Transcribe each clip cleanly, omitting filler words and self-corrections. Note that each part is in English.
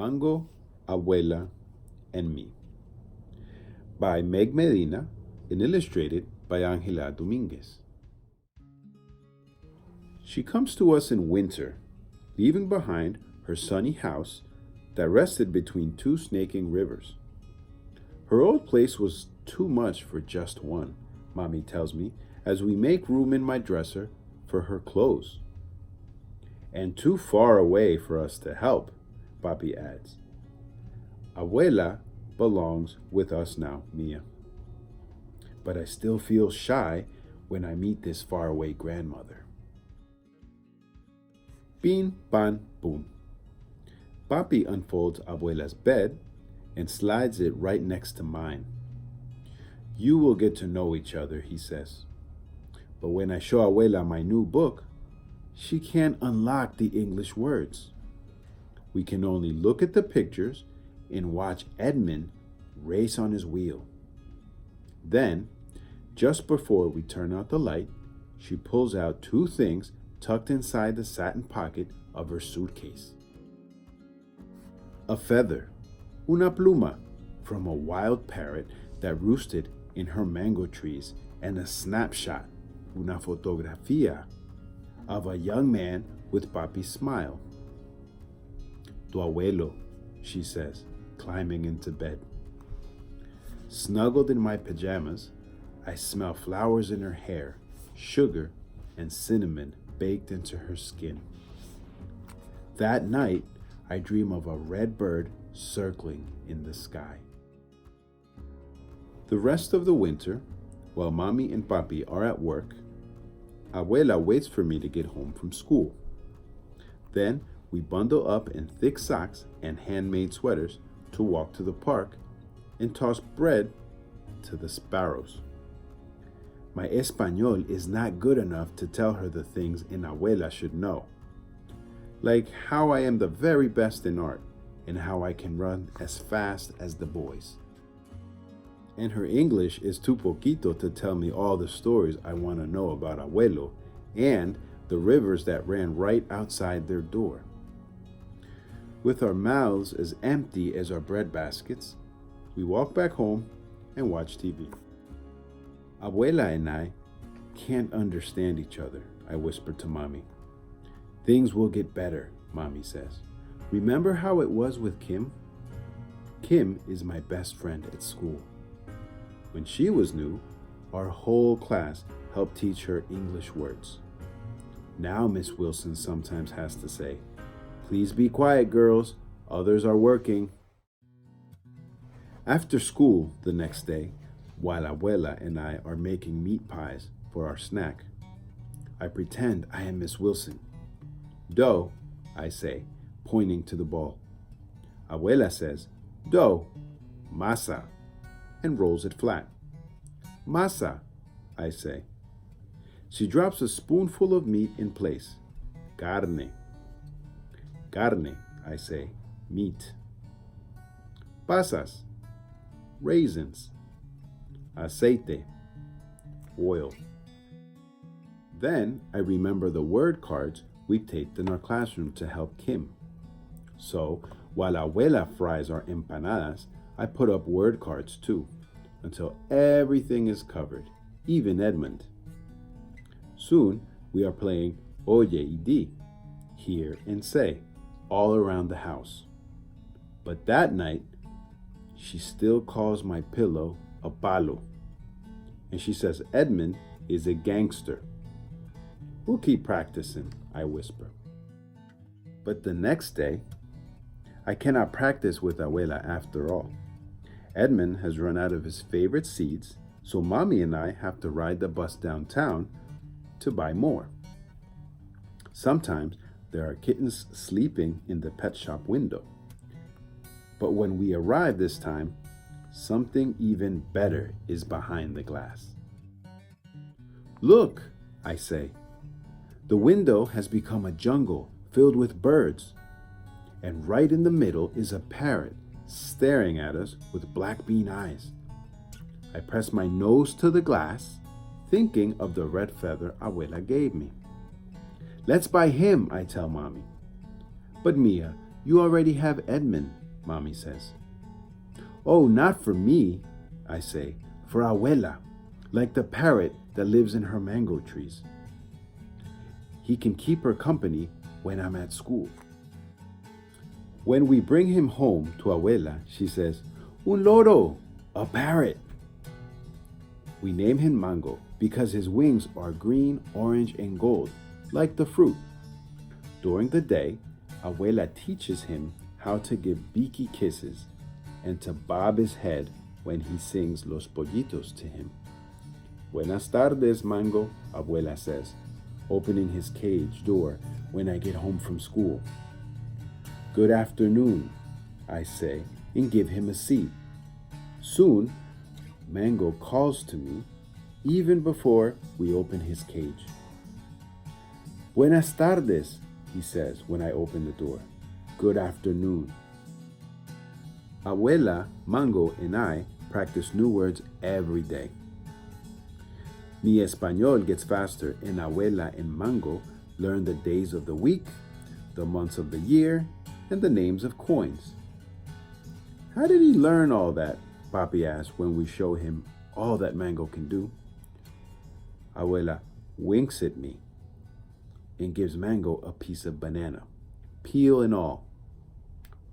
Mango, Abuela, and Me by Meg Medina and illustrated by Angela Dominguez. She comes to us in winter, leaving behind her sunny house that rested between two snaking rivers. Her old place was too much for just one, Mommy tells me, as we make room in my dresser for her clothes. And too far away for us to help, Papi adds. Abuela belongs with us now, Mia. But I still feel shy when I meet this faraway grandmother. Bean, pan, boom. Papi unfolds Abuela's bed and slides it right next to mine. You will get to know each other, he says. But when I show Abuela my new book, she can't unlock the English words. We can only look at the pictures and watch Edmund race on his wheel. Then, just before we turn out the light, she pulls out two things tucked inside the satin pocket of her suitcase. A feather, una pluma, from a wild parrot that roosted in her mango trees, and a snapshot, una fotografía, of a young man with Papi's smile. Tu abuelo, she says, climbing into bed. Snuggled in my pajamas, I smell flowers in her hair, sugar and cinnamon baked into her skin. That night, I dream of a red bird circling in the sky. The rest of the winter, while Mommy and Papi are at work, Abuela waits for me to get home from school. Then we bundle up in thick socks and handmade sweaters to walk to the park and toss bread to the sparrows. My Espanol is not good enough to tell her the things an abuela should know, like how I am the very best in art and how I can run as fast as the boys. And her English is too poquito to tell me all the stories I want to know about Abuelo and the rivers that ran right outside their door. With our mouths as empty as our bread baskets, we walk back home and watch TV. Abuela and I can't understand each other, I whisper to Mommy. Things will get better, Mommy says. Remember how it was with Kim? Kim is my best friend at school. When she was new, our whole class helped teach her English words. Now Miss Wilson sometimes has to say, "Please be quiet, girls. Others are working." After school the next day, while Abuela and I are making meat pies for our snack, I pretend I am Miss Wilson. "Dough," I say, pointing to the ball. Abuela says, "Dough, masa," and rolls it flat. "Masa," I say. She drops a spoonful of meat in place. "Carne." "Carne," I say, meat. "Pasas," raisins. "Aceite," oil. Then I remember the word cards we taped in our classroom to help Kim. So while Abuela fries our empanadas, I put up word cards too, until everything is covered, even Edmund. Soon we are playing Oye y Di, hear and say, all around the house. But that night, she still calls my pillow a palo, and she says Edmund is a gangster. "We'll keep practicing," I whisper. But the next day, I cannot practice with Abuela after all. Edmund has run out of his favorite seeds, so Mommy and I have to ride the bus downtown to buy more. Sometimes there are kittens sleeping in the pet shop window. But when we arrive this time, something even better is behind the glass. "Look," I say. The window has become a jungle filled with birds, and right in the middle is a parrot staring at us with black bean eyes. I press my nose to the glass, thinking of the red feather Abuela gave me. "Let's buy him," I tell Mommy. But Mia, You already have Edmund, Mommy says. Oh, not for me, I say, for Abuela, like the parrot that lives in her mango trees. He can keep her company when I'm at school. When we bring him home to Abuela, she says, Un loro, a parrot. We name him Mango because his wings are green, orange, and gold, like the fruit. During the day, Abuela teaches him how to give beaky kisses and to bob his head when he sings Los Pollitos to him. Buenas tardes, Mango, Abuela says, opening his cage door when I get home from school. Good afternoon, I say, and give him a seat. Soon, Mango calls to me, even before we open his cage. Buenas tardes, he says when I open the door. Good afternoon. Abuela, Mango, and I practice new words every day. Mi español gets faster, and Abuela and Mango learn the days of the week, the months of the year, and the names of coins. How did he learn all that? Papi asks when we show him all that Mango can do. Abuela winks at me and gives Mango a piece of banana, peel and all.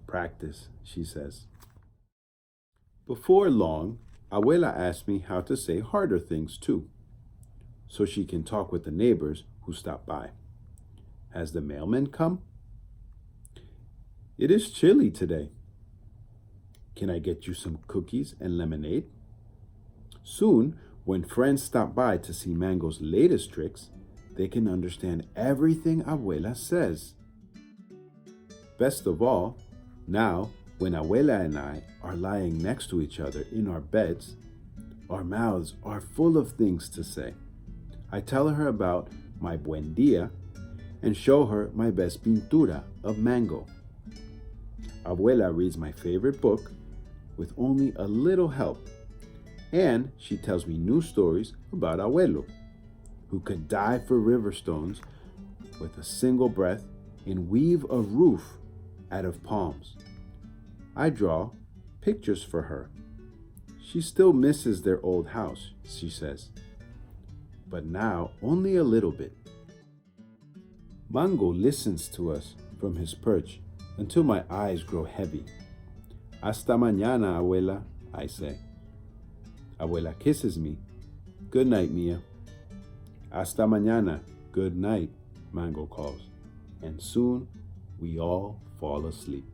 Practice, she says. Before long, Abuela asks me how to say harder things too, so she can talk with the neighbors who stop by. Has the mailman come? It is chilly today. Can I get you some cookies and lemonade? Soon, when friends stop by to see Mango's latest tricks, they can understand everything Abuela says. Best of all, now, when Abuela and I are lying next to each other in our beds, our mouths are full of things to say. I tell her about my buen dia and show her my best pintura of Mango. Abuela reads my favorite book with only a little help, and she tells me new stories about Abuelo, who could dive for river stones with a single breath and weave a roof out of palms. I draw pictures for her. She still misses their old house, she says, but now only a little bit. Mango listens to us from his perch until my eyes grow heavy. Hasta mañana, Abuela, I say. Abuela kisses me. Good night, Mia. Hasta mañana, good night, Mango calls. And soon we all fall asleep.